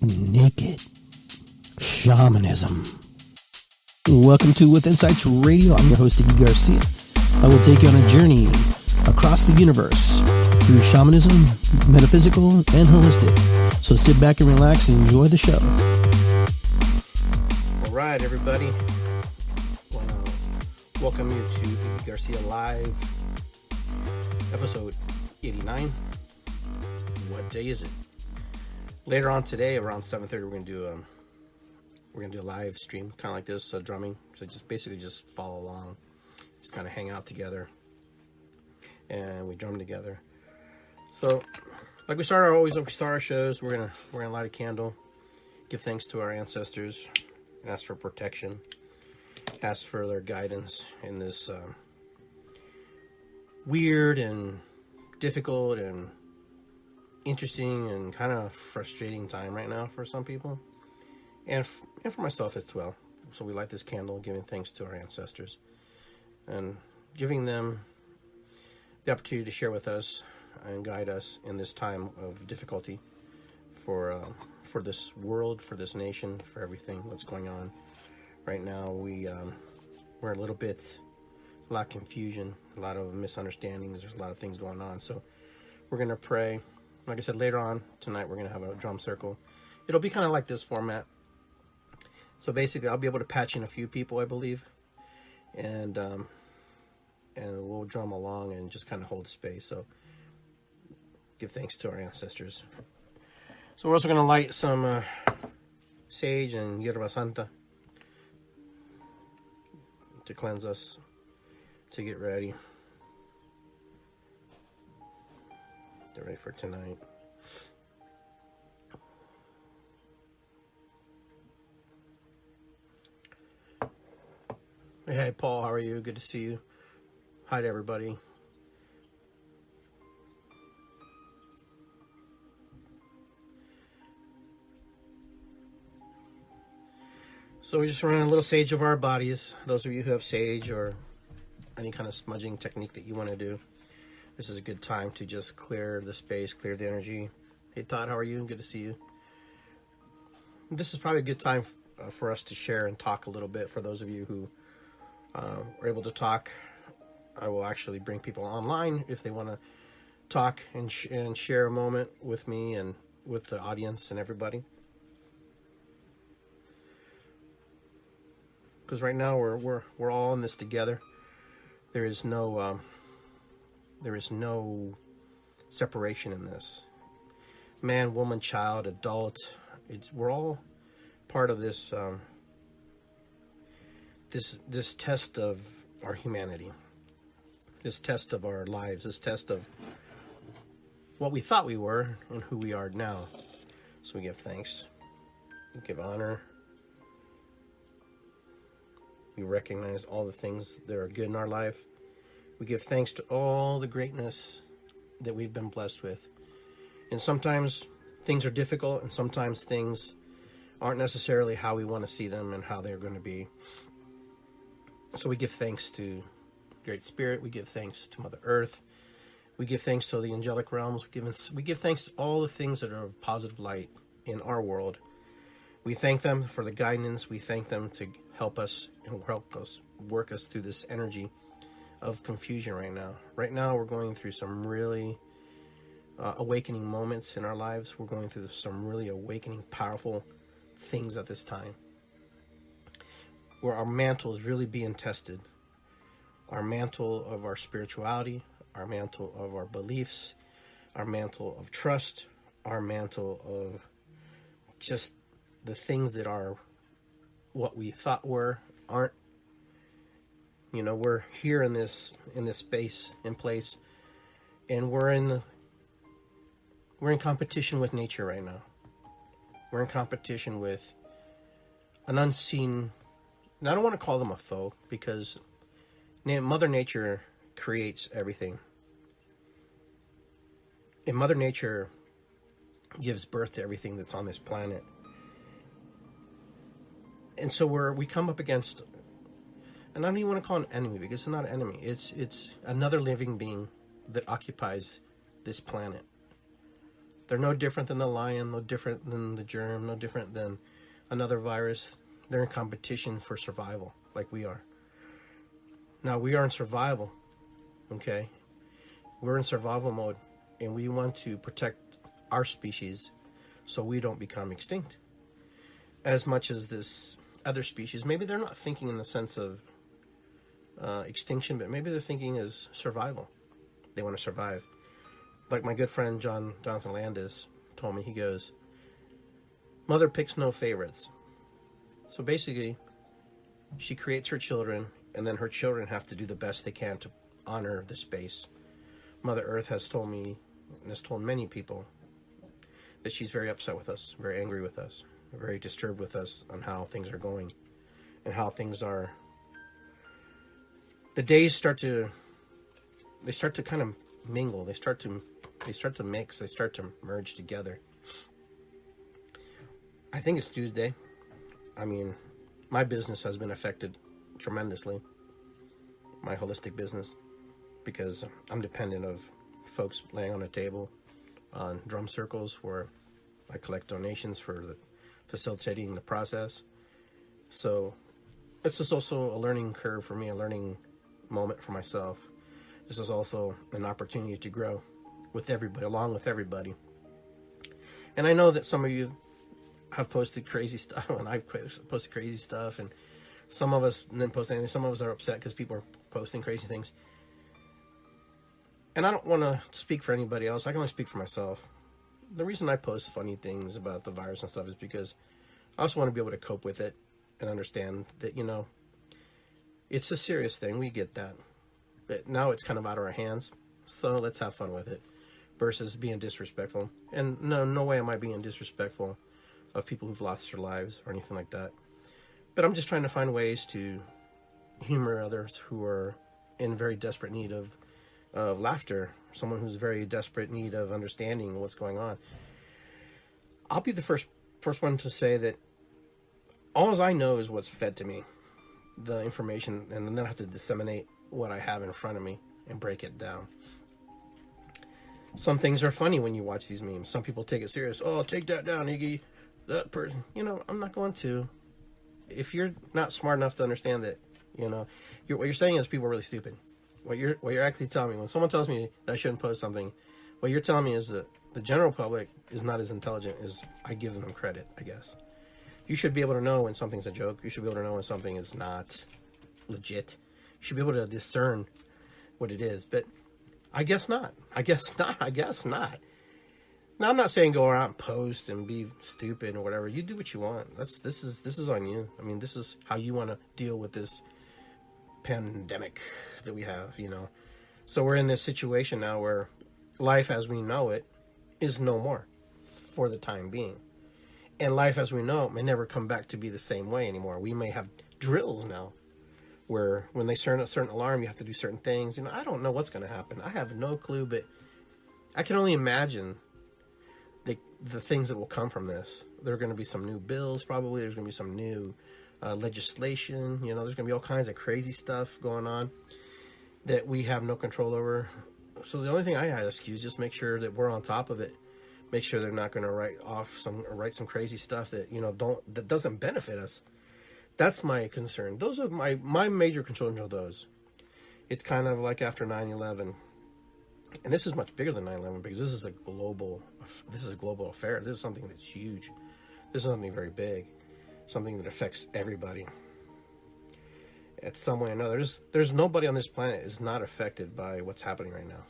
Naked Shamanism. Welcome to With Insights Radio. I'm your host, Iggy Garcia. I will take you on a journey across the universe through shamanism, metaphysical, and holistic. So sit back and relax and enjoy the show. All right, everybody. I want to welcome you to Iggy Garcia Live, episode 89. What day is it? Later on today, around 7:30, we're gonna do a live stream, kind of like this, drumming. So just follow along, just kind of hang out together, and we drum together. So, like we start our shows, we're gonna light a candle, give thanks to our ancestors, and ask for protection, ask for their guidance in this weird and difficult and interesting and kind of frustrating time right now for some people, and for myself as well. So we light this candle, giving thanks to our ancestors and giving them the opportunity to share with us and guide us in this time of difficulty for this world, for this nation, for everything that's going on right now. We're a little bit, a lot of confusion, a lot of misunderstandings. There's a lot of things going on. So we're going to pray. Like I said, later on tonight, we're going to have a drum circle. It'll be kind of like this format. So basically, I'll be able to patch in a few people, I believe. And we'll drum along and just kind of hold space. So give thanks to our ancestors. So we're also going to light some sage and yerba santa to cleanse us, to get ready. Get ready for tonight. Hey, Paul, how are you? Good to see you. Hi to everybody. So we're just running a little sage over our bodies. Those of you who have sage or any kind of smudging technique that you want to do, this is a good time to just clear the space, clear the energy. Hey, Todd, how are you? Good to see you. This is probably a good time for us to share and talk a little bit. For those of you who are able to talk, I will actually bring people online if they want to talk and share a moment with me and with the audience and everybody. Because right now we're all in this together. There is no separation in this. Man, woman, child, adult. We're all part of this this test of our humanity. This test of our lives. This test of what we thought we were and who we are now. So we give thanks. We give honor. We recognize all the things that are good in our life. We give thanks to all the greatness that we've been blessed with. And sometimes things are difficult, and sometimes things aren't necessarily how we want to see them and how they're going to be. So we give thanks to Great Spirit. We give thanks to Mother Earth. We give thanks to the angelic realms. We give thanks to all the things that are of positive light in our world. We thank them for the guidance. We thank them to help us and work us through this energy of confusion right now. Right now, we're going through some really awakening moments in our lives. We're going through some really awakening, powerful things at this time, where our mantle is really being tested. Our mantle of our spirituality, our mantle of our beliefs, our mantle of trust, our mantle of just the things that are what we thought aren't. You know, we're here in this space, in place, and we're in competition with nature right now. We're in competition with an unseen, and I don't want to call them a foe, because Mother Nature creates everything. And Mother Nature gives birth to everything that's on this planet. And so we come up against, and I don't even want to call it an enemy, because it's not an enemy. It's another living being that occupies this planet. They're no different than the lion, no different than the germ, no different than another virus. They're in competition for survival, like we are. Now, we are in survival, okay? We're in survival mode, and we want to protect our species so we don't become extinct. As much as this other species, maybe they're not thinking in the sense of extinction, but maybe they're thinking as survival. They want to survive. Like my good friend Jonathan Landis told me, he goes, "Mother picks no favorites." So basically, she creates her children, and then her children have to do the best they can to honor the space. Mother Earth has told me, and has told many people, that she's very upset with us, very angry with us, very disturbed with us on how things are going, and how things are. The days start to kind of mingle. They start to mix. They start to merge together. I think it's Tuesday. I mean, my business has been affected tremendously. My holistic business, because I'm dependent of folks laying on a table on drum circles where I collect donations for facilitating the process. So it's just also a learning curve for me, a learning moment for myself. This is also an opportunity to grow with everybody, along with everybody. And I know that some of you have posted crazy stuff, and I've posted crazy stuff, and some of us didn't post anything. Some of us are upset because people are posting crazy things. And I don't want to speak for anybody else. I can only speak for myself. The reason I post funny things about the virus and stuff is because I also want to be able to cope with it and understand that, you know, it's a serious thing. We get that. But now it's kind of out of our hands. So let's have fun with it versus being disrespectful. And no way am I being disrespectful of people who've lost their lives or anything like that. But I'm just trying to find ways to humor others who are in very desperate need of laughter, someone who's very desperate need of understanding what's going on. I'll be the first one to say that all I know is what's fed to me, the information, and then I have to disseminate what I have in front of me and break it down. Some things are funny when you watch these memes. Some people take it serious. Oh, take that down, Iggy. That person. You know, I'm not going to. If you're not smart enough to understand that, you know, what you're saying is people are really stupid. What you're actually telling me, when someone tells me that I shouldn't post something, what you're telling me is that the general public is not as intelligent as I give them credit, I guess. You should be able to know when something's a joke. You should be able to know when something is not legit. You should be able to discern what it is. But I guess not. I guess not. Now, I'm not saying go around and post and be stupid or whatever. You do what you want. This is on you. I mean, this is how you want to deal with this pandemic that we have, you know. So we're in this situation now where life as we know it is no more for the time being. And life as we know it may never come back to be the same way anymore. We may have drills now where when they sound a certain alarm, you have to do certain things. You know, I don't know what's going to happen. I have no clue, but I can only imagine the things that will come from this. There are going to be some new bills, probably. There's going to be some new legislation. You know, there's going to be all kinds of crazy stuff going on that we have no control over. So the only thing I ask you is just make sure that we're on top of it. Make sure they're not going to write some crazy stuff that, you know, that doesn't benefit us. That's my concern. Those are my major concerns are those. It's kind of like after 9/11. And this is much bigger than 9/11 because this is a global affair. This is something that's huge. This is something very big, something that affects everybody. At some way or another, there's nobody on this planet is not affected by what's happening right now.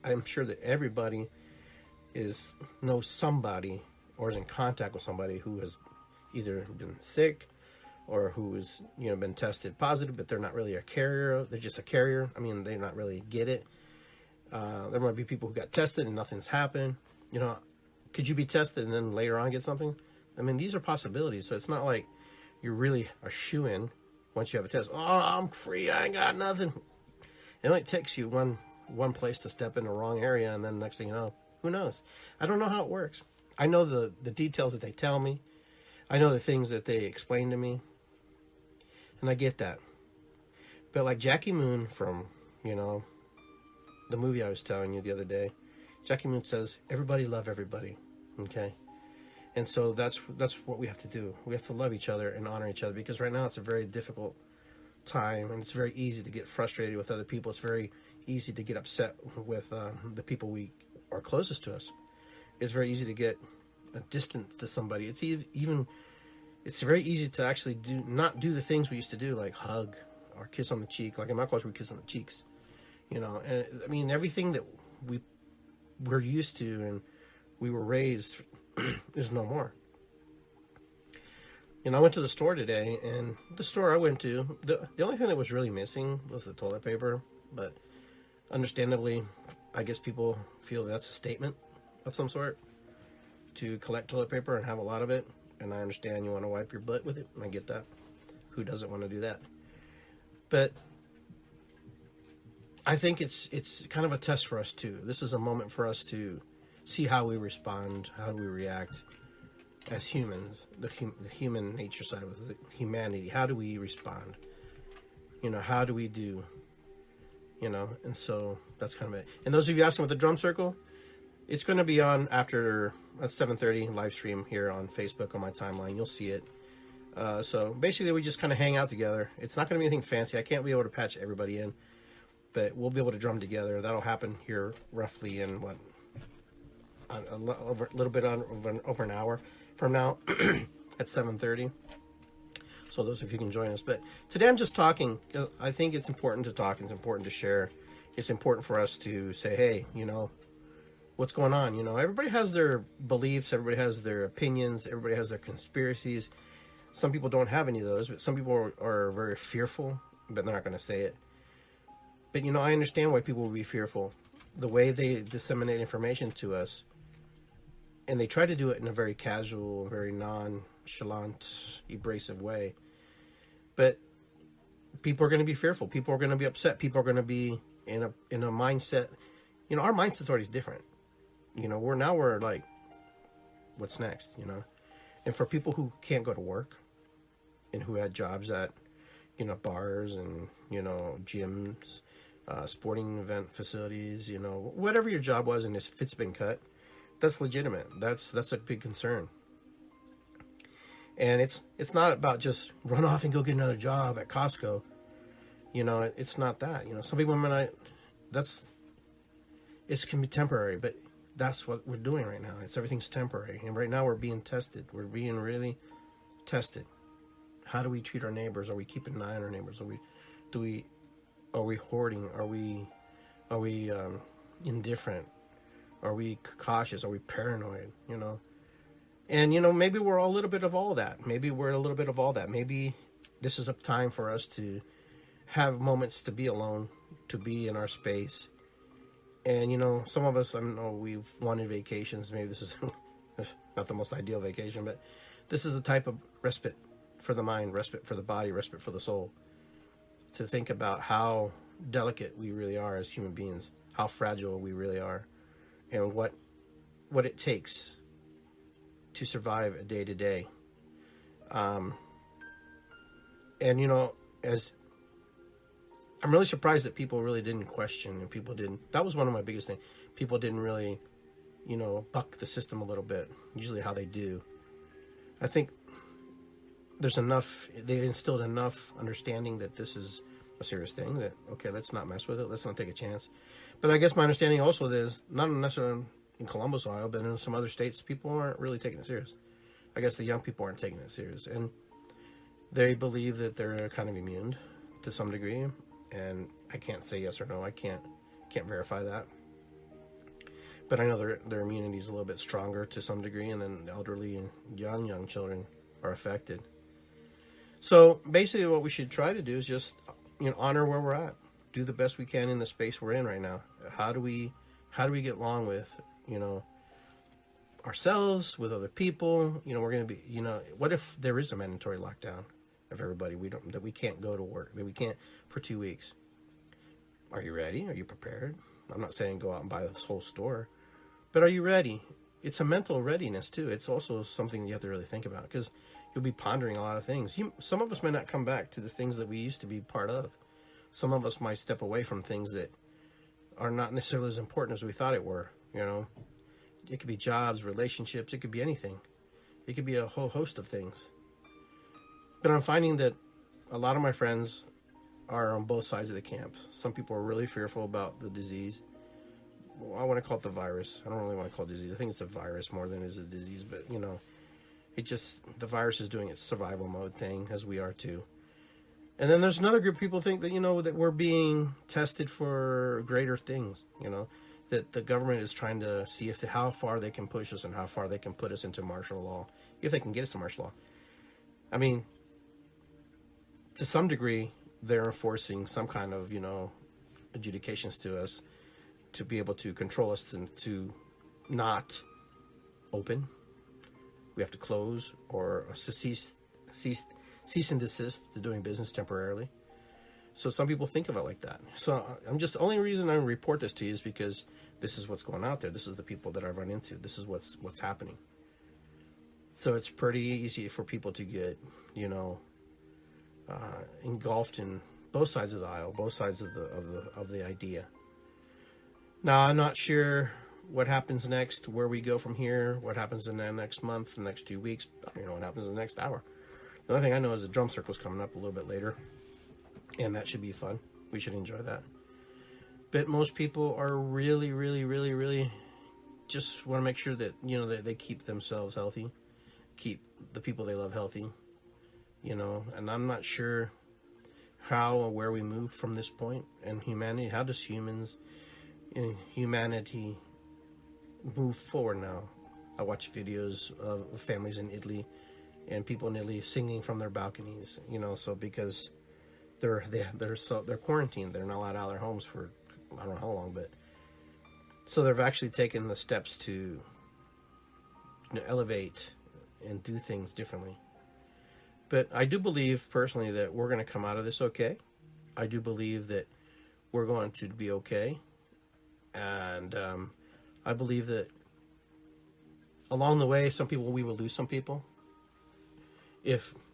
I'm sure that everybody knows somebody or is in contact with somebody who has either been sick or who has, you know, been tested positive, but they're not really a carrier. They're just a carrier. I mean, they not really get it. There might be people who got tested and nothing's happened. You know, could you be tested and then later on get something? I mean, these are possibilities. So it's not like you're really a shoo-in once you have a test. Oh, I'm free. I ain't got nothing. It only takes you one place to step in the wrong area, and then next thing you know, who knows? I don't know how it works. I know the details that they tell me. I know the things that they explain to me. And I get that. But like Jackie Moon from, you know, the movie I was telling you the other day, Jackie Moon says, everybody love everybody. Okay. And so that's what we have to do. We have to love each other and honor each other, because right now it's a very difficult time, and it's very easy to get frustrated with other people. It's very easy to get upset with the people we are closest to us. It's very easy to get distant to somebody. It's it's very easy to actually not do the things we used to do, like hug or kiss on the cheek. Like in my culture, we kiss on the cheeks. And I mean, everything that we're used to and we were raised is no more. I went to the store today, and the store I went to, the only thing that was really missing was the toilet paper. But understandably, I guess people feel that's a statement of some sort to collect toilet paper and have a lot of it. And I understand you want to wipe your butt with it, and I get that. Who doesn't want to do that? But I think it's kind of a test for us too. This is a moment for us to see how we respond, how do we react as humans, the human nature side of the humanity. How do we respond? How do we do? And so that's kind of it. And those of you asking with the drum circle, it's going to be on after 7:30 live stream here on Facebook on my timeline. You'll see it. So basically, we just kind of hang out together. It's not going to be anything fancy. I can't be able to patch everybody in, but we'll be able to drum together. That'll happen here roughly in a little bit over an hour from now at 7:30. So those of you can join us. But today I'm just talking. I think it's important to talk. It's important to share. It's important for us to say, hey, what's going on? Everybody has their beliefs. Everybody has their opinions. Everybody has their conspiracies. Some people don't have any of those, but some people are very fearful, but they're not going to say it. But, I understand why people will be fearful. The way they disseminate information to us, and they try to do it in a very casual, very nonchalant, abrasive way. But people are going to be fearful. People are going to be upset. People are going to be in a mindset. Our mindset's already different. We're like, what's next? And for people who can't go to work and who had jobs at, bars and, gyms, sporting event facilities, whatever your job was, and if it's been cut, that's legitimate. That's a big concern. And it's not about just run off and go get another job at Costco. It's not that. Some people might not, it can be temporary, but that's what we're doing right now. Everything's temporary. And right now we're being tested. We're being really tested. How do we treat our neighbors? Are we keeping an eye on our neighbors? Are we hoarding? Are we indifferent? Are we cautious? Are we paranoid? And maybe we're a little bit of all that. Maybe we're a little bit of all that. Maybe this is a time for us to have moments to be alone, to be in our space. And, some of us, I know we've wanted vacations. Maybe this is not the most ideal vacation, but this is a type of respite for the mind, respite for the body, respite for the soul. To think about how delicate we really are as human beings, how fragile we really are, and what it takes to survive a day to day. And, as I'm really surprised that people really didn't question, and that was one of my biggest things. People didn't really, buck the system a little bit, usually how they do. I think they instilled enough understanding that this is a serious thing, that, okay, let's not mess with it. Let's not take a chance. But I guess my understanding also is, not necessarily in Columbus, Ohio, but in some other states, people aren't really taking it serious. I guess the young people aren't taking it serious. And they believe that they're kind of immune to some degree. And I can't say yes or no. I can't verify that. But I know their immunity is a little bit stronger to some degree, and then the elderly and young children are affected. So basically what we should try to do is just, honor where we're at. Do the best we can in the space we're in right now. How do we get along with, ourselves, with other people? We're going to be, what if there is a mandatory lockdown of everybody? That we can't go to work, that we can't for 2 weeks. Are you ready? Are you prepared? I'm not saying go out and buy this whole store, but are you ready? It's a mental readiness too. It's also something you have to really think about, because you'll be pondering a lot of things. Some of us may not come back to the things that we used to be part of. Some of us might step away from things that are not necessarily as important as we thought it were. It could be jobs, relationships. It could be anything. It could be a whole host of things. But I'm finding that a lot of my friends are on both sides of the camp. Some people are really fearful about the disease. Well, I want to call it the virus. I don't really want to call it disease. I think it's a virus more than it is a disease. But, you know, the virus is doing its survival mode thing, as we are too. And then there's another group of people think that, you know, that we're being tested for greater things, you know, that the government is trying to see how far they can push us and how far they can put us into martial law, if they can get us to martial law. I mean, to some degree, they're enforcing some kind of, you know, adjudications to us to be able to control us to not open. We have to close or cease and desist to doing business temporarily. So some people think of it like that. So the only reason I report this to you is because this is what's going out there. This is the people that I've run into. This is what's happening. So it's pretty easy for people to get, you know, engulfed in both sides of the aisle, both sides of the idea. Now, I'm not sure what happens next, where we go from here, what happens in the next month, the next 2 weeks. I don't know what happens in the next hour. The only thing I know is the drum circle's coming up a little bit later, and that should be fun. We should enjoy that. But most people are really, really, really, really just want to make sure that, you know, they keep themselves healthy, keep the people they love healthy, you know, and I'm not sure how or where we move from this point in humanity. How does humanity move forward now? I watch videos of families in Italy and people in Italy singing from their balconies, you know, so because they're quarantined, they're not allowed out of their homes for I don't know how long, but so they've actually taken the steps to, you know, elevate and do things differently. But I do believe personally that we're going to come out of this okay. I do believe that we're going to be okay, and I believe that along the way, we will lose some people.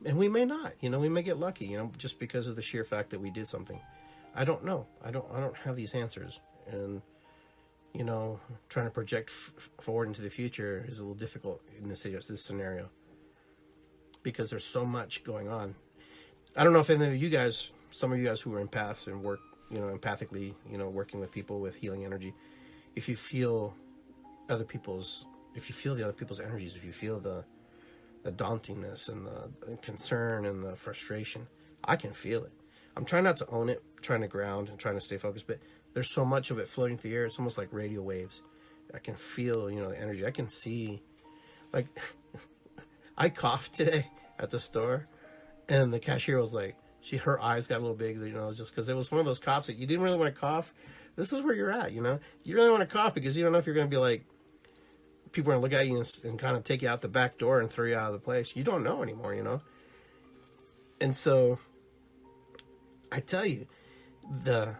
And we may not, you know, we may get lucky, you know, just because of the sheer fact that we did something. I don't know. I don't have these answers. And, you know, trying to project forward into the future is a little difficult in this scenario because there's so much going on. I don't know if any of you guys, some of you guys who are empaths and work, you know, empathically, you know, working with people with healing energy, if you feel the other people's energies, if you feel the dauntingness and the concern and the frustration, I can feel it. I'm trying not to own it, trying to ground and trying to stay focused, but there's so much of it floating through the air. It's almost like radio waves. I can feel, you know, the energy. I can see, like, I coughed today at the store, and the cashier was like, her eyes got a little big, you know, just because it was one of those coughs that you didn't really want to cough. This is where you're at, you know. You really want to cough because you don't know if you're going to be like, people are going to look at you and kind of take you out the back door and throw you out of the place. You don't know anymore, you know. And so, I tell you, the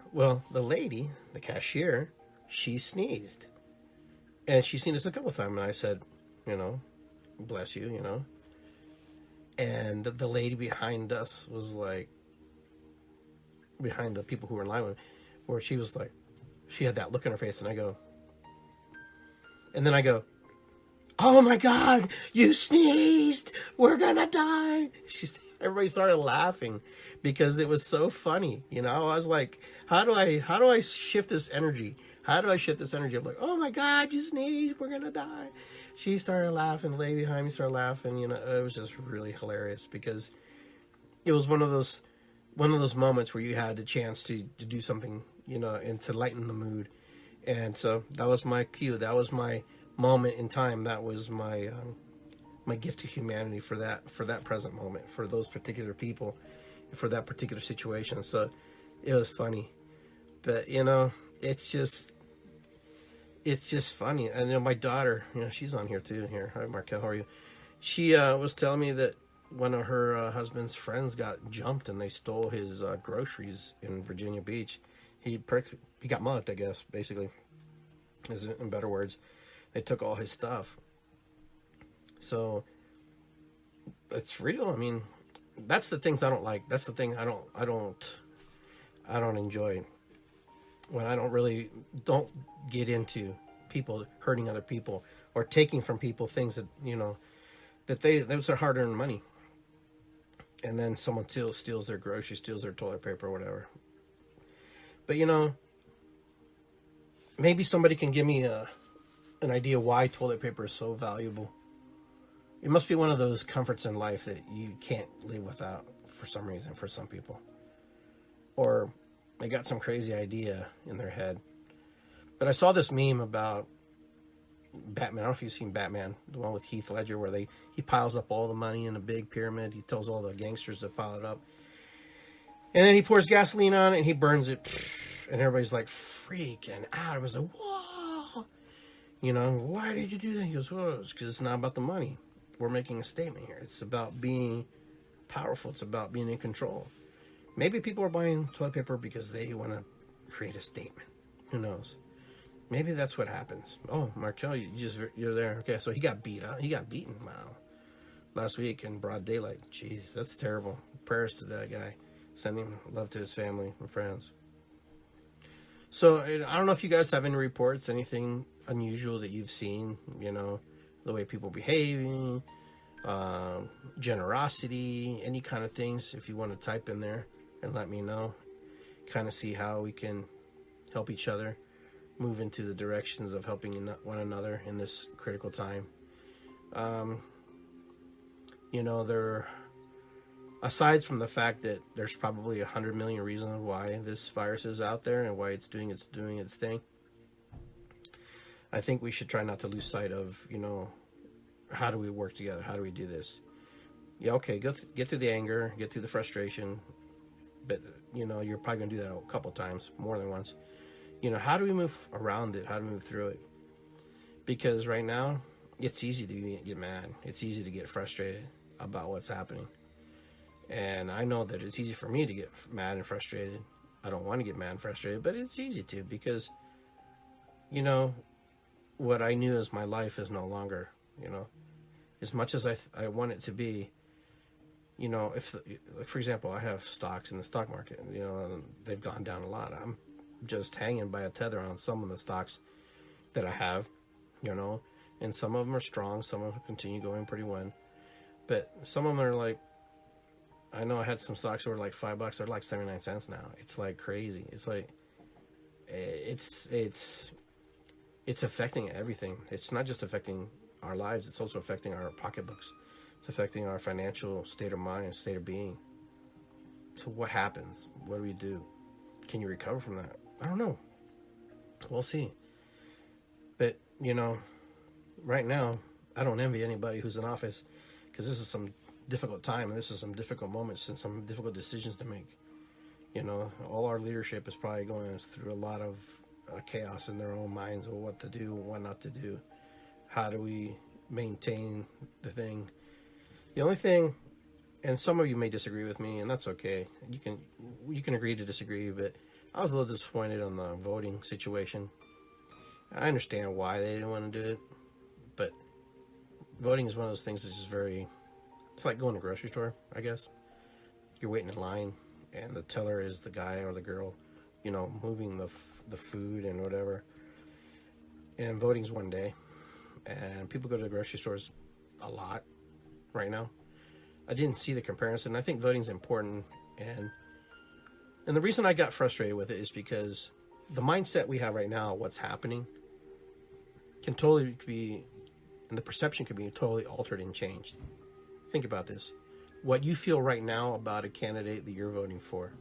lady, the cashier, she sneezed. And she sneezed a couple of times, and I said, you know, bless you, you know. And the lady behind us was like, behind the people who were in line with, where she was like, she had that look on her face, and I go, oh my God, you sneezed, we're gonna die. Everybody started laughing because it was so funny. You know, I was like, how do I shift this energy? How do I shift this energy? I'm like, oh my God, you sneezed, we're gonna die. She started laughing, the lady behind me started laughing, you know, it was just really hilarious because it was one of those moments where you had the chance to do something, you know, and to lighten the mood. And so that was my cue. That was my moment in time. That was my my gift to humanity for that present moment, for those particular people, for that particular situation. So it was funny, but you know, it's just funny. And you know, my daughter, you know, she's on here too. Here, hi Markel, how are you? She was telling me that one of her husband's friends got jumped and they stole his groceries in Virginia Beach. He got mugged, I guess, basically, in better words. They took all his stuff. So it's real. I mean, that's the things I don't like. That's the thing I don't enjoy. When I don't get into people hurting other people or taking from people things that, you know, that was their hard-earned money. And then someone steals their groceries, steals their toilet paper, or whatever. But, you know, maybe somebody can give me an idea why toilet paper is so valuable. It must be one of those comforts in life that you can't live without for some reason for some people. Or they got some crazy idea in their head. But I saw this meme about Batman. I don't know if you've seen Batman, the one with Heath Ledger, where he piles up all the money in a big pyramid. He tells all the gangsters to pile it up. And then he pours gasoline on it and he burns it. And everybody's like freaking out. It was like, whoa. You know, why did you do that? He goes, well, it's because it's not about the money. We're making a statement here. It's about being powerful. It's about being in control. Maybe people are buying toilet paper because they want to create a statement. Who knows? Maybe that's what happens. Oh, Markel, you're there. Okay, so he got beat up. He got beaten. Wow. Last week in broad daylight. Jeez, that's terrible. Prayers to that guy. Sending love to his family and friends. So I don't know if you guys have any reports, anything unusual that you've seen, you know, the way people behaving, generosity, any kind of things. If you want to type in there and let me know, kind of see how we can help each other move into the directions of helping one another in this critical time. You know, aside from the fact that there's probably 100 million reasons why this virus is out there and why it's doing its thing, I think we should try not to lose sight of, you know, how do we work together? How do we do this? Yeah, okay, get through the anger, get through the frustration, but, you know, you're probably going to do that a couple times, more than once. You know, how do we move around it? How do we move through it? Because right now, it's easy to get mad. It's easy to get frustrated about what's happening. And I know that it's easy for me to get mad and frustrated. I don't want to get mad and frustrated, but it's easy to, because, you know, what I knew as my life is no longer, you know, as much as I want it to be. You know, like for example, I have stocks in the stock market, you know, they've gone down a lot. I'm just hanging by a tether on some of the stocks that I have, you know, and some of them are strong, some of them continue going pretty well, but some of them are like, I know I had some stocks that were like $5, they're like 79 cents now. It's like crazy. It's like, it's affecting everything. It's not just affecting our lives, it's also affecting our pocketbooks. It's affecting our financial state of mind, state of being. So what happens? What do we do? Can you recover from that? I don't know. We'll see. But, you know, right now, I don't envy anybody who's in office, because this is some difficult time, and this is some difficult moments and some difficult decisions to make. You know, all our leadership is probably going through a lot of chaos in their own minds of what to do, what not to do. How do we maintain the thing? The only thing, and some of you may disagree with me, and that's okay. You can agree to disagree, but I was a little disappointed on the voting situation. I understand why they didn't want to do it, but voting is one of those things that's just it's like going to a grocery store, I guess. You're waiting in line, and the teller is the guy or the girl, you know, moving the food and whatever. And voting's one day, and people go to the grocery stores a lot right now. I didn't see the comparison. I think voting's important, and the reason I got frustrated with it is because the mindset we have right now, what's happening, can totally be, and the perception can be totally altered and changed. Think about this. What you feel right now about a candidate that you're voting for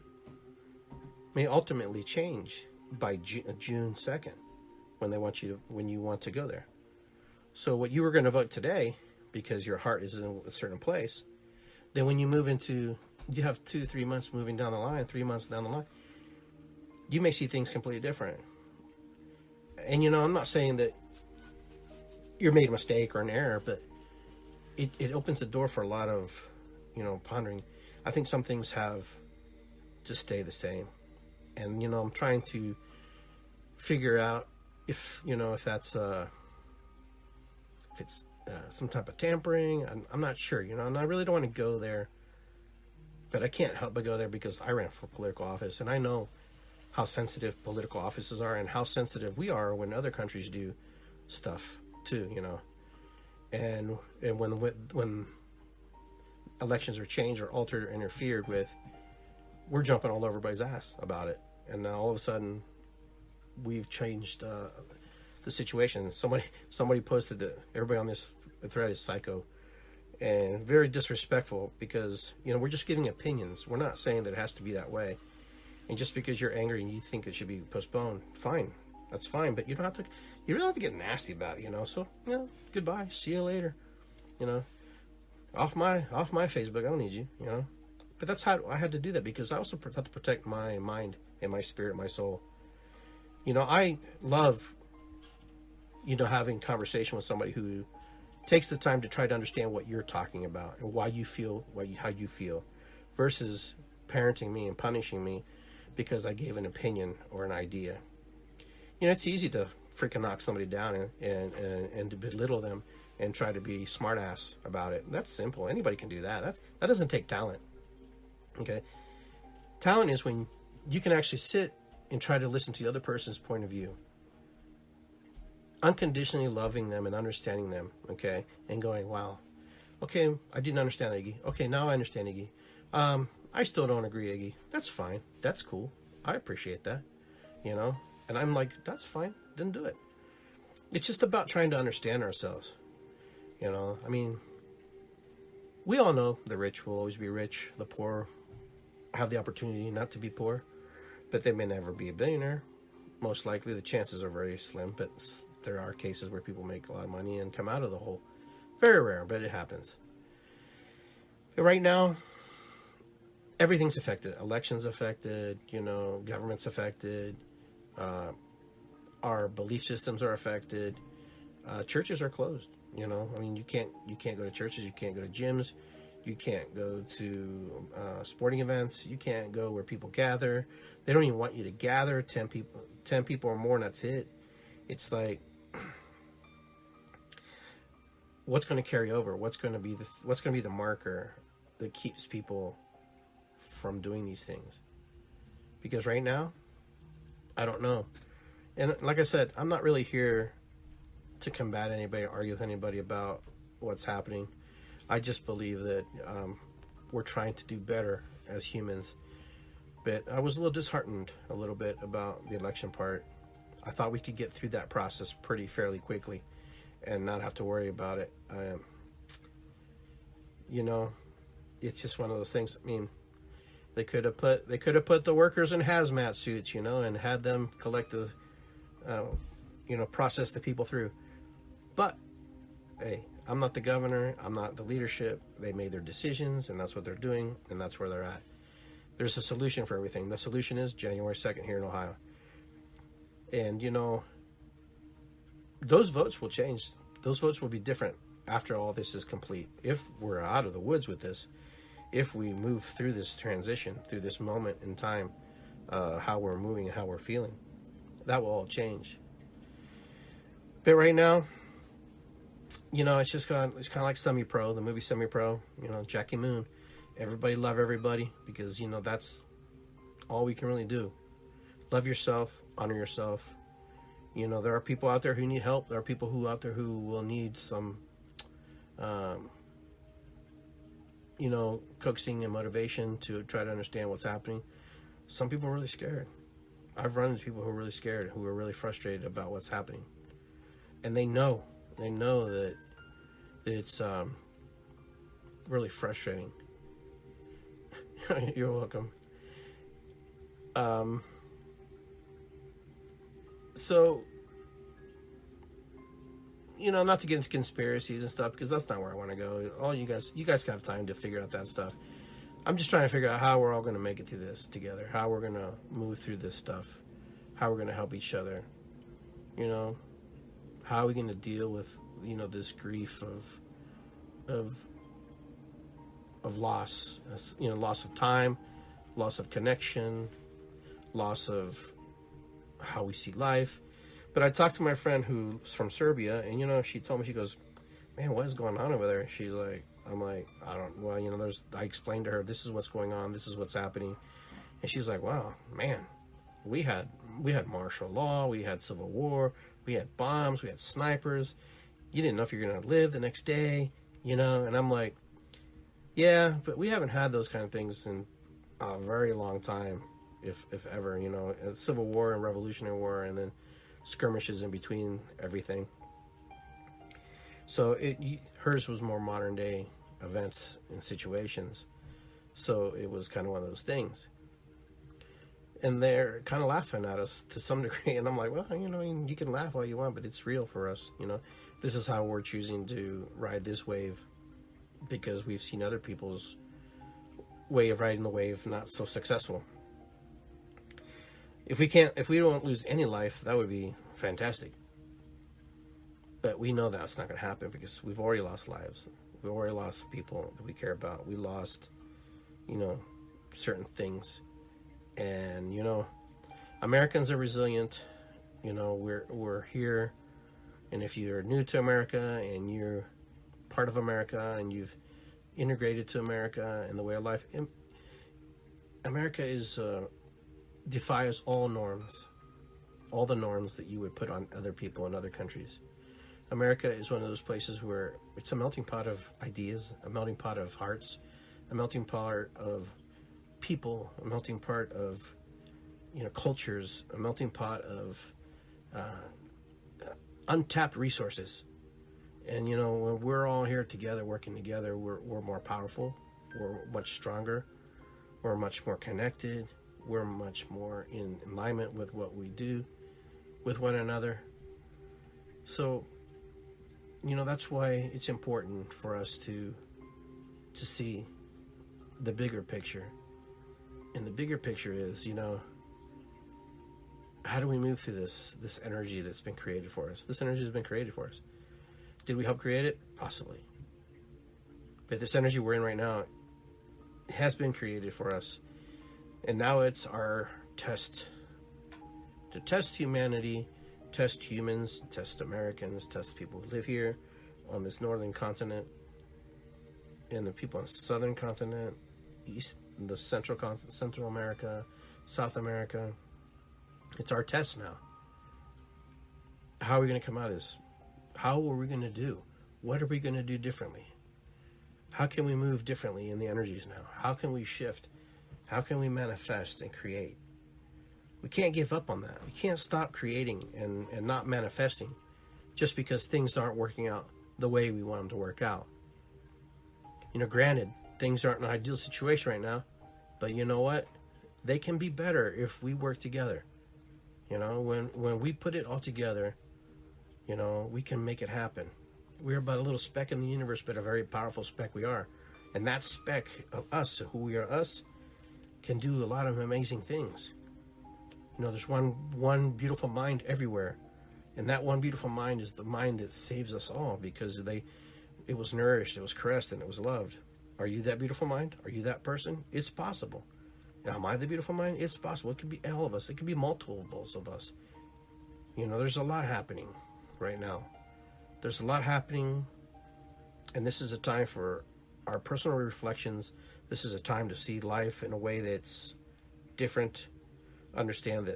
may ultimately change by June 2nd when you want to go there. So what you were going to vote today, because your heart is in a certain place, then when you move into, you have 2-3 months moving down the line, 3 months down the line, you may see things completely different. And, you know, I'm not saying that you're made a mistake or an error, but it opens the door for a lot of, you know, pondering. I think some things have to stay the same. And, you know, I'm trying to figure out if that's, if it's some type of tampering. I'm not sure, you know, and I really don't want to go there, but I can't help but go there because I ran for political office, and I know how sensitive political offices are and how sensitive we are when other countries do stuff too, and when elections are changed or altered or interfered with, we're jumping all over everybody's ass about it. And now all of a sudden, we've changed the situation. Somebody posted that everybody on this thread is psycho and very disrespectful, because we're just giving opinions. We're not saying that it has to be that way. And just because you're angry and you think it should be postponed, fine, that's fine. But you don't have to get nasty about it, So goodbye, see you later, off my Facebook. I don't need you, But that's how I had to do that, because I also have to protect my mind and my spirit, my soul. I love, having conversation with somebody who takes the time to try to understand what you're talking about and why you feel how you feel, versus parenting me and punishing me because I gave an opinion or an idea. It's easy to freaking knock somebody down and to belittle them and try to be smart ass about it. That's simple. Anybody can do that. That doesn't take talent. Okay. Talent is when you can actually sit and try to listen to the other person's point of view, unconditionally loving them and understanding them, okay, and going, wow, okay, I didn't understand that, Iggy. Okay, now I understand, Iggy. I still don't agree, Iggy. That's fine. That's cool. I appreciate that, And I'm like, that's fine. Didn't do it. It's just about trying to understand ourselves, I mean, we all know the rich will always be rich. The poor have the opportunity not to be poor, but they may never be a billionaire. Most likely, the chances are very slim, but there are cases where people make a lot of money and come out of the hole. Very rare, but it happens. But right now, everything's affected. Elections affected, government's affected. Our belief systems are affected. Churches are closed. I mean, you can't go to churches. You can't go to gyms. You can't go to sporting events. You can't go where people gather. They don't even want you to gather 10 people or more, and that's it. It's like, what's going to carry over? What's going to be the marker that keeps people from doing these things? Because right now, I don't know. And like I said, I'm not really here to combat anybody, argue with anybody about what's happening. I just believe that we're trying to do better as humans. But I was a little disheartened a little bit about the election part. I thought we could get through that process fairly quickly and not have to worry about it. It's just one of those things. I mean, they could have put the workers in hazmat suits, and had them collect the, process the people through. But hey, I'm not the governor. I'm not the leadership. They made their decisions, and that's what they're doing, and that's where they're at. There's a solution for everything. The solution is January 2nd here in Ohio. And, those votes will change. Those votes will be different after all this is complete. If we're out of the woods with this, if we move through this transition, through this moment in time, how we're moving and how we're feeling, that will all change. But right now, it's kind of like Semi-Pro, the movie Semi-Pro, Jackie Moon. Everybody love everybody, because, that's all we can really do. Love yourself, honor yourself. There are people out there who need help. There are people out there who will need some, coaxing and motivation to try to understand what's happening. Some people are really scared. I've run into people who are really scared, who are really frustrated about what's happening. And they know that it's really frustrating. You're welcome. So, not to get into conspiracies and stuff, because that's not where I want to go. All you guys have time to figure out that stuff. I'm just trying to figure out how we're all going to make it through this together, how we're going to move through this stuff, how we're going to help each other, how are we going to deal with, this grief of loss, loss of time, loss of connection, loss of how we see life. But I talked to my friend who's from Serbia, and she told me, she goes, man, what is going on over there? She's like, I explained to her, this is what's going on, this is what's happening. And she's like, wow, man, we had martial law, we had civil war, we had bombs, we had snipers, You didn't know if you're going to live the next day, you know? And I'm like, yeah, but we haven't had those kind of things in a very long time, if ever, you know. A Civil War and Revolutionary War, and then skirmishes in between everything. So hers was more modern day events and situations. So it was kind of one of those things. And they're kind of laughing at us to some degree. And I'm like, well, you know, you can laugh all you want, but it's real for us, you know. This is how we're choosing to ride this wave, because we've seen other people's way of riding the wave not so successful. If we don't lose any life, that would be fantastic. But we know that's not going to happen, because we've already lost lives. We've already lost people that we care about. We lost, you know, certain things. And, you know, Americans are resilient. You know, we're here. And if you're new to America and you're part of America and you've integrated to America and the way of life, America defies all norms, all the norms that you would put on other people in other countries. America is one of those places where it's a melting pot of ideas, a melting pot of hearts, a melting pot of people, a melting pot of, you know, cultures, a melting pot of untapped resources. And, you know, when we're all here together, working together, we're more powerful, we're much stronger, we're much more connected, we're much more in alignment with what we do with one another. So, you know, that's why it's important for us to see the bigger picture. And the bigger picture is, you know, how do we move through this energy that's been created for us? This energy has been created for us. Did we help create it? Possibly. But this energy we're in right now has been created for us. And now it's our test. To test humanity, test humans, test Americans, test people who live here on this northern continent, and the people on the southern continent, the Central America, South America. It's our test now. How are we going to come out of this? How are we going to do? What are we going to do differently? How can we move differently in the energies now? How can we shift? How can we manifest and create? We can't give up on that. We can't stop creating and not manifesting just because things aren't working out the way we want them to work out. You know, granted, things aren't an ideal situation right now, but you know what? They can be better if we work together. You know, when we put it all together, you know, we can make it happen. We're about a little speck in the universe, but a very powerful speck we are. And that speck of us, who we are us, can do a lot of amazing things. You know, there's one beautiful mind everywhere. And that one beautiful mind is the mind that saves us all, because it was nourished, it was caressed, and it was loved. Are you that beautiful mind? Are you that person? It's possible. Now, am I the beautiful mind? It's possible. It could be all of us. It could be multiples of us. You know, there's a lot happening right now. There's a lot happening, and this is a time for our personal reflections. This is a time to see life in a way that's different. Understand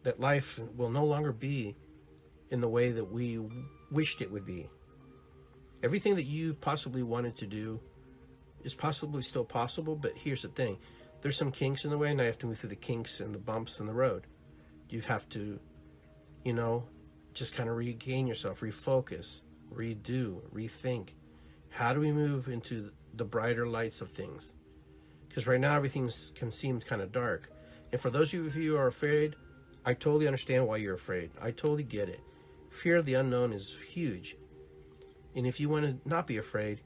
that life will no longer be in the way that we wished it would be. Everything that you possibly wanted to do is possibly still possible, but here's the thing. There's some kinks in the way, and I have to move through the kinks and the bumps in the road. You have to, you know, just kind of regain yourself, refocus, redo, rethink. How do we move into the brighter lights of things? Because right now everything can seem kind of dark. And for those of you who are afraid, I totally understand why you're afraid. I totally get it. Fear of the unknown is huge. And if you want to not be afraid,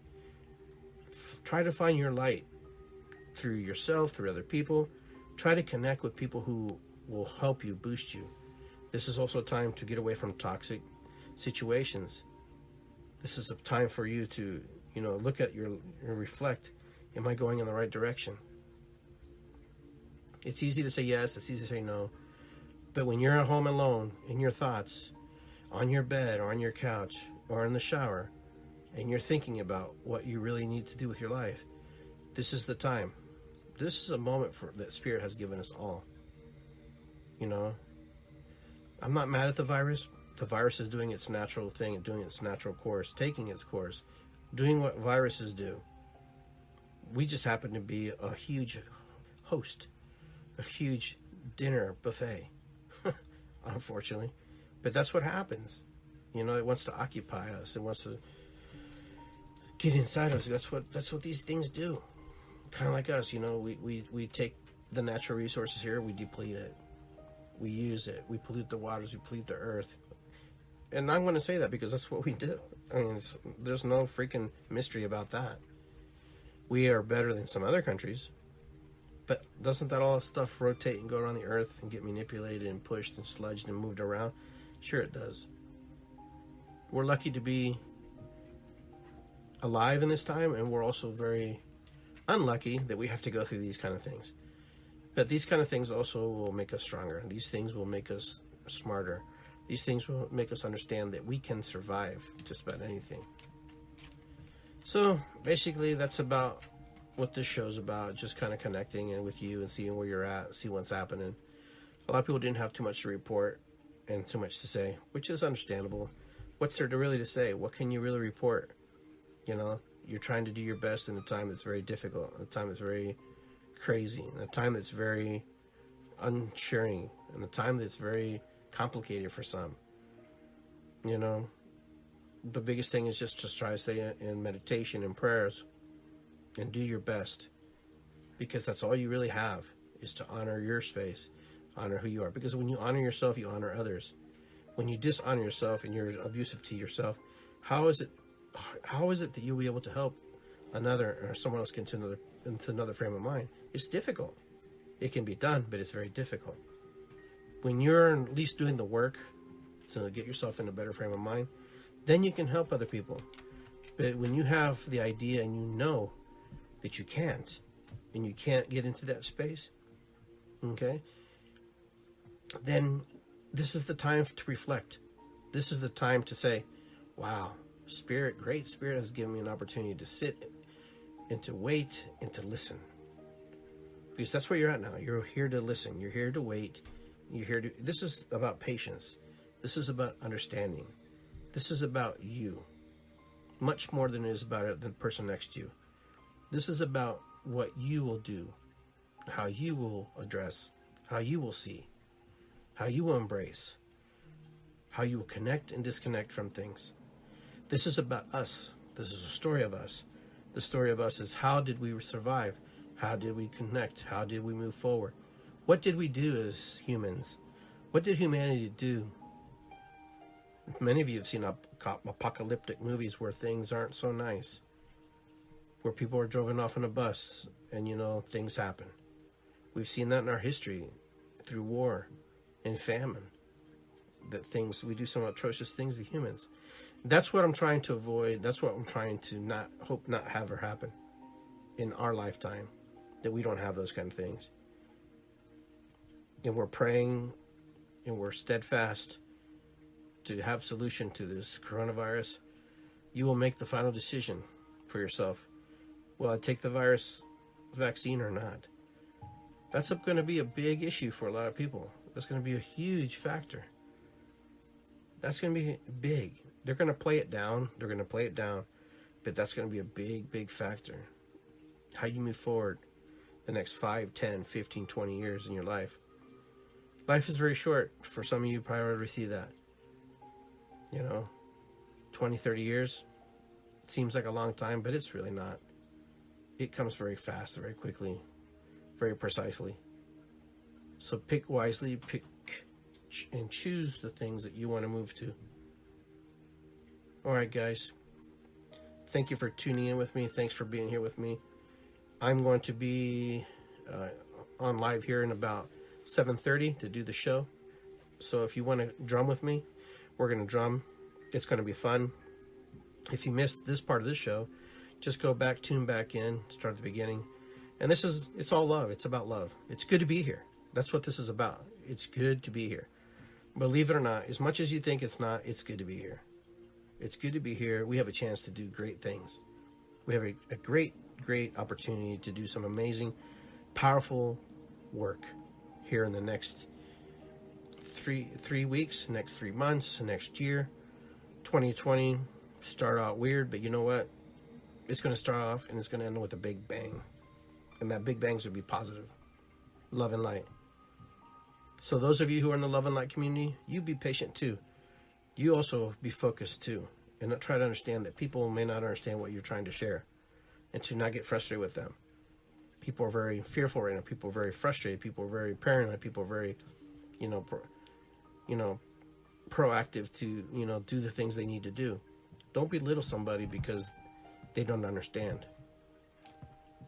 try to find your light through yourself, through other people. Try to connect with people who will help you, boost you. This is also a time to get away from toxic situations. This is a time for you to, you know, look at your reflect. Am I going in the right direction? It's easy to say yes, it's easy to say no. But when you're at home alone, in your thoughts, on your bed or on your couch or in the shower, and you're thinking about what you really need to do with your life, this is the time. This is a moment that Spirit has given us all. You know, I'm not mad at the virus. The virus is doing its natural thing, doing its natural course, taking its course, doing what viruses do. We just happen to be a huge host, a huge dinner buffet, unfortunately. But that's what happens. You know, it wants to occupy us. It wants to get inside us. That's what these things do. Kind of like us, you know, we take the natural resources here, we deplete it. We use it. We pollute the waters. We pollute the earth. And I'm going to say that because that's what we do. I mean, there's no freaking mystery about that. We are better than some other countries. But doesn't that all stuff rotate and go around the earth and get manipulated and pushed and sludged and moved around? Sure it does. We're lucky to be alive in this time, and we're also very unlucky that we have to go through these kind of things. But these kind of things also will make us stronger. These things will make us smarter. These things will make us understand that we can survive just about anything. So basically that's about what this show's about, just kind of connecting in with you and seeing where you're at, see what's happening. A lot of people didn't have too much to report and too much to say, which is understandable. What's there to really say? What can you really report? You know, you're trying to do your best in a time that's very difficult, in a time that's very crazy, in a time that's very unsharing, in a time that's very complicated for some. You know, the biggest thing is just to try to stay in meditation and prayers and do your best, because that's all you really have, is to honor your space, honor who you are. Because when you honor yourself, you honor others. When you dishonor yourself and you're abusive to yourself, how is it that you'll be able to help another or someone else get into another frame of mind? It's difficult. It can be done, but it's very difficult. When you're at least doing the work to get yourself in a better frame of mind, then you can help other people. But when you have the idea and you know that you can't, and you can't get into that space, okay, then this is the time to reflect. This is the time to say, wow, Spirit, great Spirit has given me an opportunity to sit and to wait and to listen. Because that's where you're at now. You're here to listen. You're here to wait. This is about patience. This is about understanding. This is about you. Much more than it is about the person next to you. This is about what you will do, how you will address, how you will see, how you will embrace, how you will connect and disconnect from things. This is about us. This is a story of us. The story of us is, how did we survive? How did we connect? How did we move forward? What did we do as humans? What did humanity do? Many of you have seen apocalyptic movies where things aren't so nice, where people are driven off in a bus and, you know, things happen. We've seen that in our history through war and famine, that we do some atrocious things to humans. That's what I'm trying to avoid. That's what I'm trying to not have her happen in our lifetime, that we don't have those kind of things. And we're praying and we're steadfast to have solution to this coronavirus. You will make the final decision for yourself. Will I take the virus vaccine or not? That's going to be a big issue for a lot of people. That's going to be a huge factor. That's going to be big. They're going to play it down. But that's going to be a big, big factor. How you move forward the next 5, 10, 15, 20 years in your life. Life is very short. For some of you, probably already see that. You know, 20, 30 years seems like a long time, but it's really not. It comes very fast, very quickly, very precisely. So pick wisely, pick and choose the things that you want to move to. All right, guys. Thank you for tuning in with me. Thanks for being here with me. I'm going to be on live here in about 7:30 to do the show. So if you want to drum with me, we're going to drum. It's going to be fun. If you missed this part of this show, just go back, tune back in, start at the beginning. And it's all love. It's about love. It's good to be here. That's what this is about. It's good to be here. Believe it or not, as much as you think it's not, it's good to be here. It's good to be here. We have a chance to do great things. We have a great, great opportunity to do some amazing, powerful work here in the next three weeks, next 3 months, next year, 2020 start out weird, but you know what? It's going to start off and it's going to end with a big bang. And that big bang's going to be positive. Love and light. So those of you who are in the love and light community, you be patient too. You also be focused too. And try to understand that people may not understand what you're trying to share. And to not get frustrated with them. People are very fearful right now. People are very frustrated. People are very paranoid. People are very, proactive to, do the things they need to do. Don't belittle somebody because they don't understand.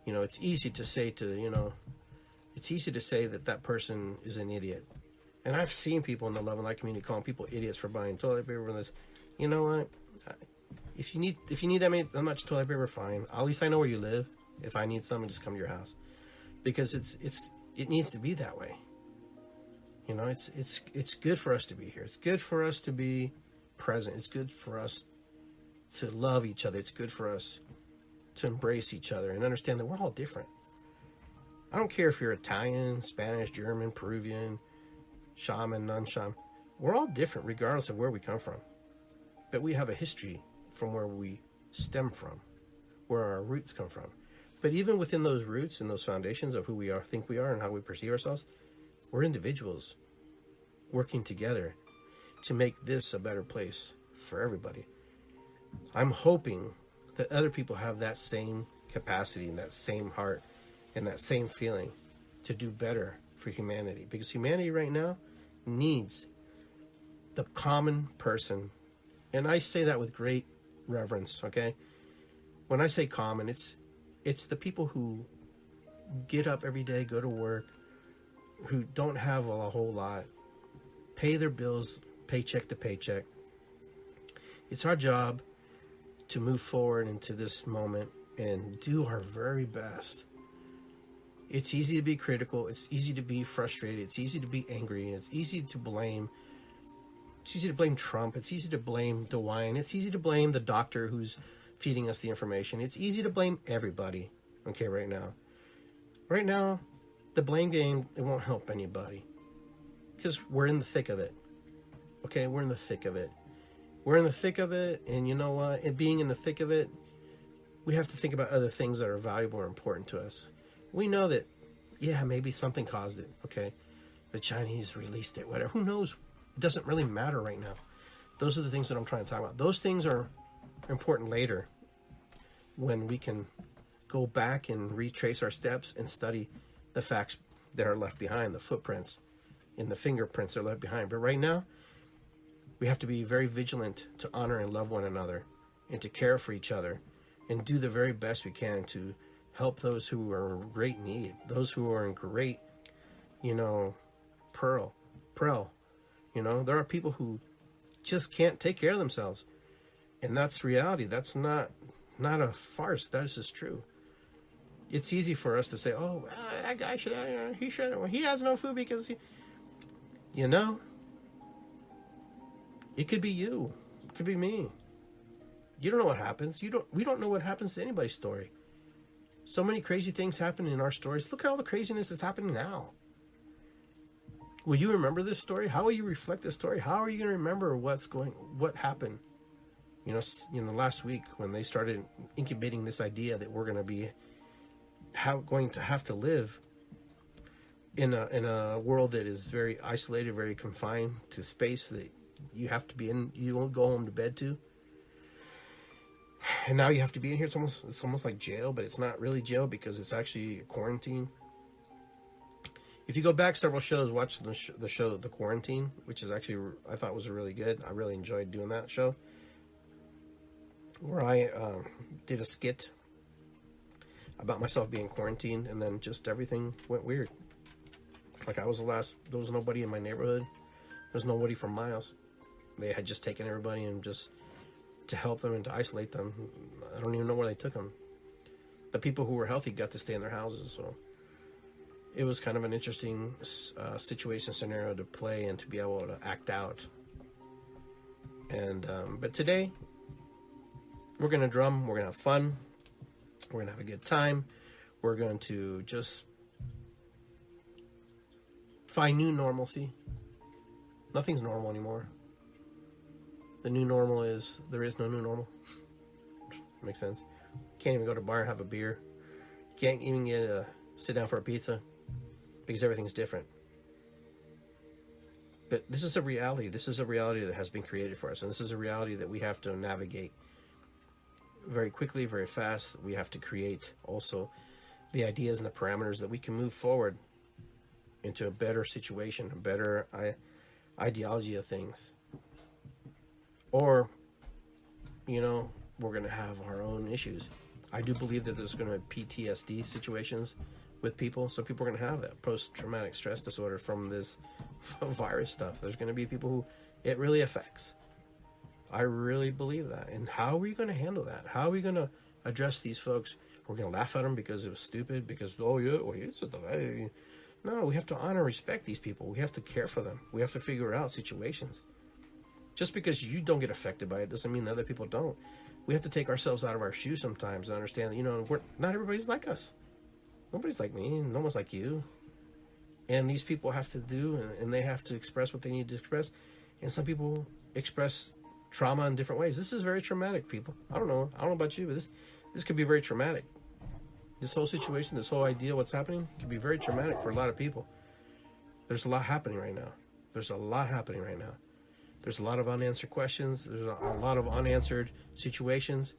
It's easy to say that person is an idiot. And I've seen people in the love and light community calling people idiots for buying toilet paper and this. You know what? If you need that much toilet paper, fine. At least I know where you live. If I need some, I just come to your house. Because it needs to be that way. It's good for us to be here. It's good for us to be present. It's good for us to love each other. It's good for us to embrace each other and understand that we're all different. I don't care if you're Italian, Spanish, German, Peruvian, shaman, non-shaman. We're all different regardless of where we come from. But we have a history from where we stem from, where our roots come from. But even within those roots and those foundations of who we think we are and how we perceive ourselves, we're individuals working together to make this a better place for everybody. I'm hoping that other people have that same capacity and that same heart and that same feeling to do better for humanity. Because humanity right now needs the common person. And I say that with great reverence, okay? When I say common, it's the people who get up every day, go to work, who don't have a whole lot, pay their bills paycheck to paycheck. It's our job to move forward into this moment and do our very best. It's easy to be critical. It's easy to be frustrated. It's easy to be angry. It's easy to blame. It's easy to blame Trump. It's easy to blame DeWine. It's easy to blame the doctor who's feeding us the information. It's easy to blame everybody, okay, right now. Right now, the blame game, it won't help anybody. Because we're in the thick of it. Okay, we're in the thick of it. We're in the thick of it, and you know what? And being in the thick of it, we have to think about other things that are valuable or important to us. We know that, yeah, maybe something caused it, okay? The Chinese released it, whatever. Who knows? It doesn't really matter right now. Those are the things that I'm trying to talk about. Those things are important later when we can go back and retrace our steps and study the facts that are left behind, the footprints and the fingerprints that are left behind. But right now, we have to be very vigilant to honor and love one another and to care for each other and do the very best we can to help those who are in great need, those who are in great, peril. There are people who just can't take care of themselves. And that's reality. That's not a farce. That is just true. It's easy for us to say, oh, that guy he has no food because it could be you. It could be me. You don't know what happens. We don't know what happens to anybody's story. So many crazy things happen in our stories. Look at all the craziness that's happening now. Will you remember this story? How will you reflect this story? How are you going to remember what happened? Last week when they started incubating this idea that we're going to be going to have to live in a world that is very isolated, very confined to space that you have to be in. You won't go home to bed to. And now you have to be in here. It's almost like jail, but it's not really jail because it's actually a quarantine. If you go back several shows, watch the show The Quarantine, which is actually, I thought was really good. I really enjoyed doing that show, where I did a skit about myself being quarantined, and then just everything went weird. Like there was nobody in my neighborhood. There was nobody for miles. They had just taken everybody and just to help them and to isolate them. I don't even know where they took them. The people who were healthy got to stay in their houses, so it was kind of an interesting scenario to play and to be able to act out. And but today we're gonna drum. We're gonna have fun. We're gonna have a good time. We're going to just find new normalcy. Nothing's normal anymore. The new normal is there is no new normal. Makes sense. Can't even go to a bar and have a beer. Can't even sit down for a pizza because everything's different. But this is a reality. This is a reality that has been created for us, and this is a reality that we have to navigate very quickly, very fast. We have to create also the ideas and the parameters that we can move forward into a better situation, a better ideology of things. Or, we're going to have our own issues. I do believe that there's going to be PTSD situations with people. So people are going to have that post-traumatic stress disorder from this virus stuff. There's going to be people who it really affects. I really believe that. And how are we going to handle that? How are we going to address these folks? We're going to laugh at them because it was stupid, because, it's just the way. No, we have to honor and respect these people. We have to care for them. We have to figure out situations. Just because you don't get affected by it doesn't mean that other people don't. We have to take ourselves out of our shoes sometimes and understand that, not everybody's like us. Nobody's like me. No one's like you. And these people have to do, and they have to express what they need to express. And some people express trauma in different ways. This is very traumatic, people. I don't know about you, but this could be very traumatic. This whole situation, this whole idea, what's happening, could be very traumatic for a lot of people. There's a lot happening right now. There's a lot of unanswered questions. There's a lot of unanswered situations.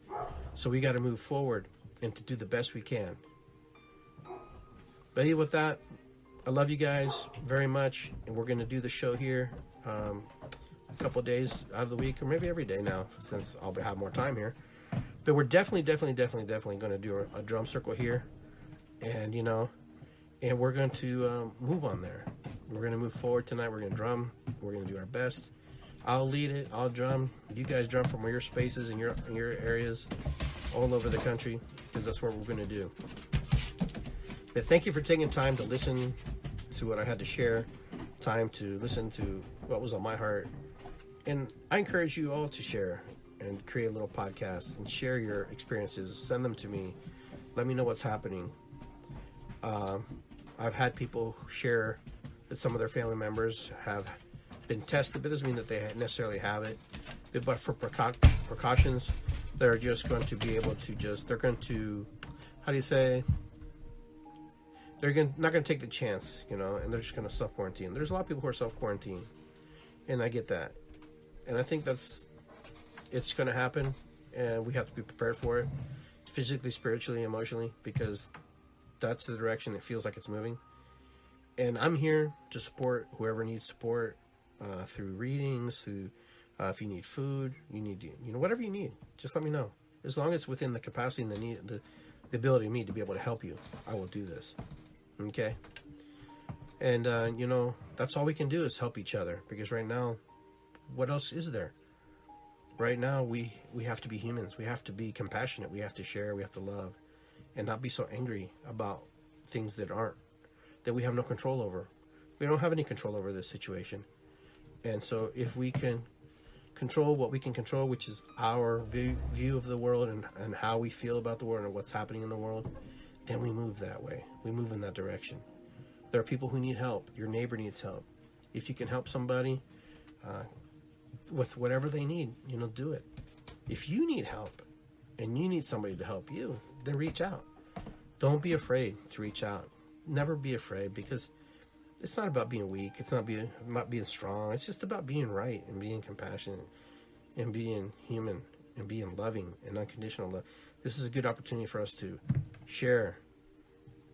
So we got to move forward and to do the best we can. But with that, I love you guys very much. And we're going to do the show here a couple of days out of the week, or maybe every day now, since I'll have more time here. But we're definitely going to do a drum circle here. And, and we're going to move on there. We're going to move forward tonight. We're going to drum. We're going to do our best. I'll lead it. I'll drum. You guys drum from your spaces and your areas all over the country, because that's what we're going to do. But thank you for taking time to listen to what I had to share, time to listen to what was on my heart. And I encourage you all to share and create a little podcast and share your experiences. Send them to me. Let me know what's happening. I've had people share that some of their family members have been tested, but it doesn't mean that they necessarily have it. But for precautions, they're just going to be able to they're going to, not going to take the chance, and they're just going to self-quarantine. There's a lot of people who are self-quarantine, and I get that. And I think it's going to happen, and we have to be prepared for it, physically, spiritually, emotionally, because that's the direction it feels like it's moving. And I'm here to support whoever needs support through readings, through if you need food, you need whatever you need, just let me know. As long as it's within the capacity and the ability of me to be able to help you, I will do this. Okay? And that's all we can do is help each other, because right now, what else is there? Right now, we have to be humans. We have to be compassionate. We have to share. We have to love, and not be so angry about things that we have no control over. We don't have any control over this situation. And so if we can control what we can control, which is our view of the world and how we feel about the world and what's happening in the world, then we move that way. We move in that direction. There are people who need help. Your neighbor needs help. If you can help somebody with whatever they need, do it. If you need help and you need somebody to help you, then reach out. Don't be afraid to reach out. Never be afraid, because it's not about being weak. It's not being strong. It's just about being right and being compassionate and being human and being loving and unconditional love. This is a good opportunity for us to share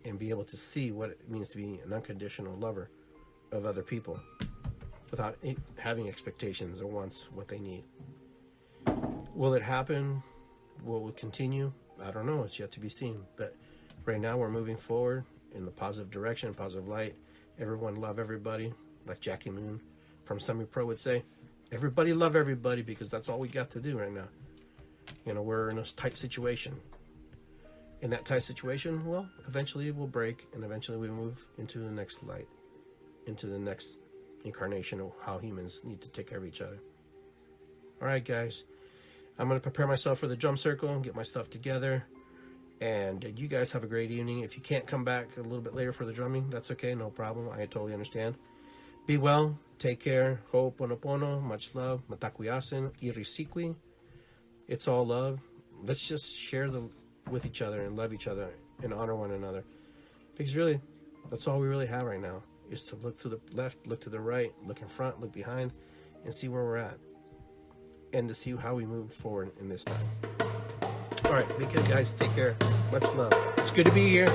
and be able to see what it means to be an unconditional lover of other people without having expectations or wants what they need. Will it happen? Will it continue? I don't know. It's yet to be seen. But right now we're moving forward in the positive direction, positive light. Everyone love everybody, like Jackie Moon from Semi-Pro would say. Everybody love everybody, because that's all we got to do right now. We're in a tight situation. In that tight situation, well, eventually we'll break, and eventually we move into the next light, into the next incarnation of how humans need to take care of each other. All right, guys. I'm going to prepare myself for the drum circle and get my stuff together. And you guys have a great evening. If you can't come back a little bit later for the drumming, that's okay. No problem. I totally understand. Be well. Take care. Ho'oponopono. Much love. Matakuyasin. Irisikwi. It's all love. Let's just share with each other and love each other and honor one another. Because really, that's all we really have right now, is to look to the left, look to the right, look in front, look behind, and see where we're at. And to see how we move forward in this time. All right, be good, guys. Take care. Much love. It's good to be here.